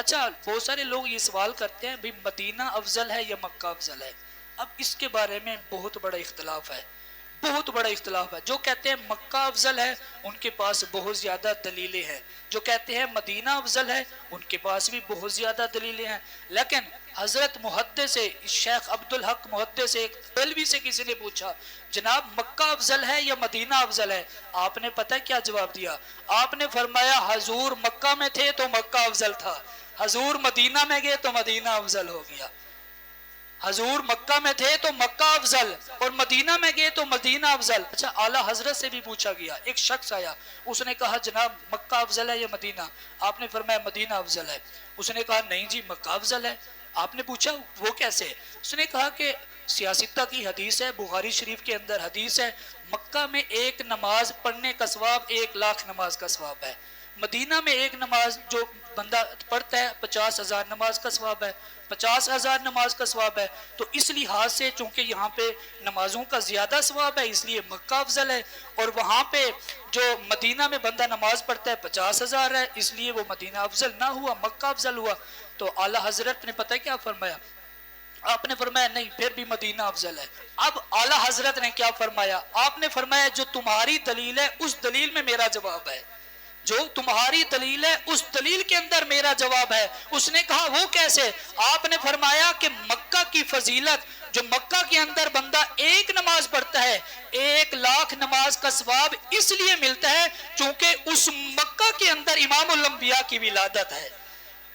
اچھا بہت سارے لوگ یہ سوال کرتے ہیں بھی مدینہ افضل ہے یا مکہ افضل ہے؟ اب اس کے بارے میں بہت بڑا اختلاف ہے، بہت بڑا اختلاف ہے۔ جو کہتے ہیں مکہ افضل ہے ان کے پاس بہت زیادہ دلیلیں ہیں، جو کہتے ہیں مدینہ افضل ہے ان کے پاس بھی بہت زیادہ دلیلیں ہیں۔ لیکن حضرت محدث سے شیخ عبدالحق محدث سے ایک بریلوی سے کسی نے پوچھا جناب مکہ افضل ہے یا مدینہ افضل ہے؟ آپ نے پتہ کیا جواب دیا؟ آپ نے فرمایا حضور مکہ میں تھے تو مکہ افضل تھا، حضور مدینہ میں گئے تو مدینہ افضل ہو گیا۔ حضور مکہ میں تھے تو مکہ افضل اور مدینہ میں گئے تو مدینہ افضل۔ اچھا اعلیٰ حضرت سے بھی پوچھا گیا، ایک شخص آیا اس نے کہا جناب مکہ افضل ہے یا مدینہ؟ آپ نے فرمایا مدینہ افضل ہے۔ اس نے کہا نہیں جی مکہ افضل ہے۔ آپ نے پوچھا وہ کیسے؟ اس نے کہا کہ سیاستہ کی حدیث ہے، بخاری شریف کے اندر حدیث ہے، مکہ میں ایک نماز پڑھنے کا ثواب 1,00,000 نماز کا ثواب ہے، مدینہ میں ایک نماز جو بندہ پڑھتا ہے 50,000 نماز کا ثواب ہے، 50,000 نماز کا ثواب ہے۔ تو اس لحاظ سے چونکہ یہاں پہ نمازوں کا زیادہ ثواب ہے اس لیے مکہ افضل ہے، اور وہاں پہ جو مدینہ میں بندہ نماز پڑھتا ہے 50,000 ہے اس لیے وہ مدینہ افضل نہ ہوا، مکہ افضل ہوا۔ تو اعلیٰ حضرت نے پتہ کیا فرمایا؟ آپ نے فرمایا نہیں پھر بھی مدینہ افضل ہے۔ اب اعلیٰ حضرت نے کیا فرمایا؟ آپ نے فرمایا جو تمہاری دلیل ہے اس دلیل میں میرا جواب ہے، جو تمہاری دلیل ہے اس دلیل کے اندر میرا جواب ہے۔ اس نے کہا وہ کیسے؟ آپ نے فرمایا کہ مکہ کی فضیلت، جو مکہ کے اندر بندہ ایک نماز پڑھتا ہے 1,00,000 نماز کا ثواب اس لیے ملتا ہے چونکہ اس مکہ کے اندر امام الانبیاء کی ولادت ہے،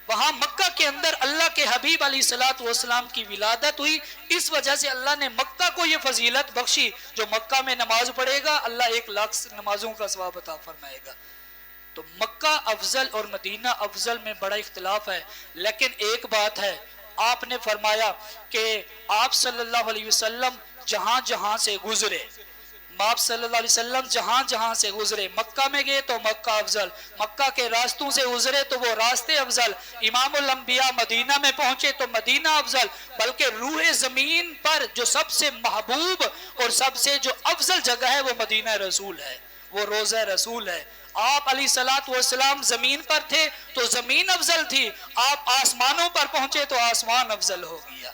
وہاں مکہ کے اندر اللہ کے حبیب علیہ الصلوۃ والسلام کی ولادت ہوئی، اس وجہ سے اللہ نے مکہ کو یہ فضیلت بخشی، جو مکہ میں نماز پڑھے گا اللہ 1,00,000 نمازوں کا ثواب عطا فرمائے گا۔ تو مکہ افضل اور مدینہ افضل میں بڑا اختلاف ہے، لیکن ایک بات ہے، آپ نے فرمایا کہ آپ صلی اللہ علیہ وسلم جہاں جہاں سے گزرے، آپ صلی اللہ علیہ وسلم جہاں جہاں سے گزرے، مکہ میں گئے تو مکہ افضل، مکہ کے راستوں سے گزرے تو وہ راستے افضل، امام الانبیاء مدینہ میں پہنچے تو مدینہ افضل، بلکہ روح زمین پر جو سب سے محبوب اور سب سے جو افضل جگہ ہے وہ مدینہ رسول ہے، وہ روضہ رسول ہے۔ آپ علیہ الصلوۃ والسلام زمین پر تھے تو زمین افضل تھی، آپ آسمانوں پر پہنچے تو آسمان افضل ہو گیا،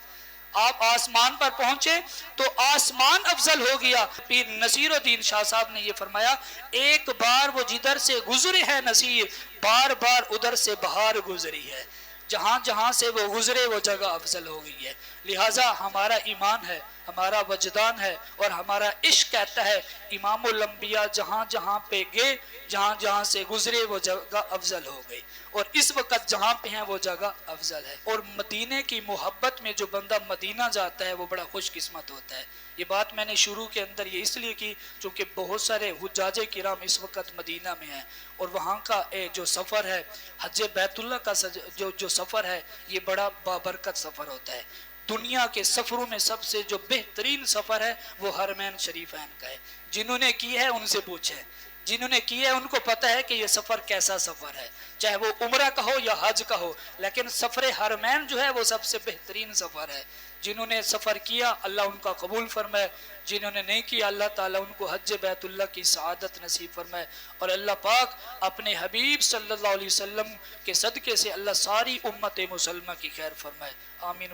آپ آسمان پر پہنچے تو آسمان افضل ہو گیا۔ پیر نصیر الدین شاہ صاحب نے یہ فرمایا ایک بار وہ جدھر سے گزرے ہے نصیر، بار بار ادھر سے بہار گزری ہے، جہاں جہاں سے وہ گزرے وہ جگہ افضل ہو گئی ہے۔ لہٰذا ہمارا ایمان ہے، ہمارا وجدان ہے اور ہمارا عشق کہتا ہے امام الانبیاء جہاں جہاں پہ گئے، جہاں جہاں سے گزرے وہ جگہ افضل ہو گئی، اور اس وقت جہاں پہ ہیں وہ جگہ افضل ہے۔ اور مدینے کی محبت میں جو بندہ مدینہ جاتا ہے وہ بڑا خوش قسمت ہوتا ہے۔ یہ بات میں نے شروع کے اندر یہ اس لیے کی چونکہ بہت سارے حجاج کرام اس وقت مدینہ میں ہیں، اور وہاں کا جو سفر ہے حج بیت اللہ کا جو سفر ہے یہ بڑا بابرکت سفر ہوتا ہے۔ دنیا کے سفروں میں سب سے جو بہترین سفر ہے وہ حرمین شریفین کا ہے، جنہوں نے کی ہے ان سے پوچھیں، جنہوں نے کی ہے ان کو پتہ ہے کہ یہ سفر کیسا سفر ہے، چاہے وہ عمرہ کا ہو یا حج کا ہو، لیکن سفر حرمین جو ہے وہ سب سے بہترین سفر ہے۔ جنہوں نے سفر کیا اللہ ان کا قبول فرمائے، جنہوں نے نہیں کیا اللہ تعالیٰ ان کو حج بیت اللہ کی سعادت نصیب فرمائے، اور اللہ پاک اپنے حبیب صلی اللہ علیہ وسلم کے صدقے سے اللہ ساری امت مسلمہ کی خیر فرمائے، آمین۔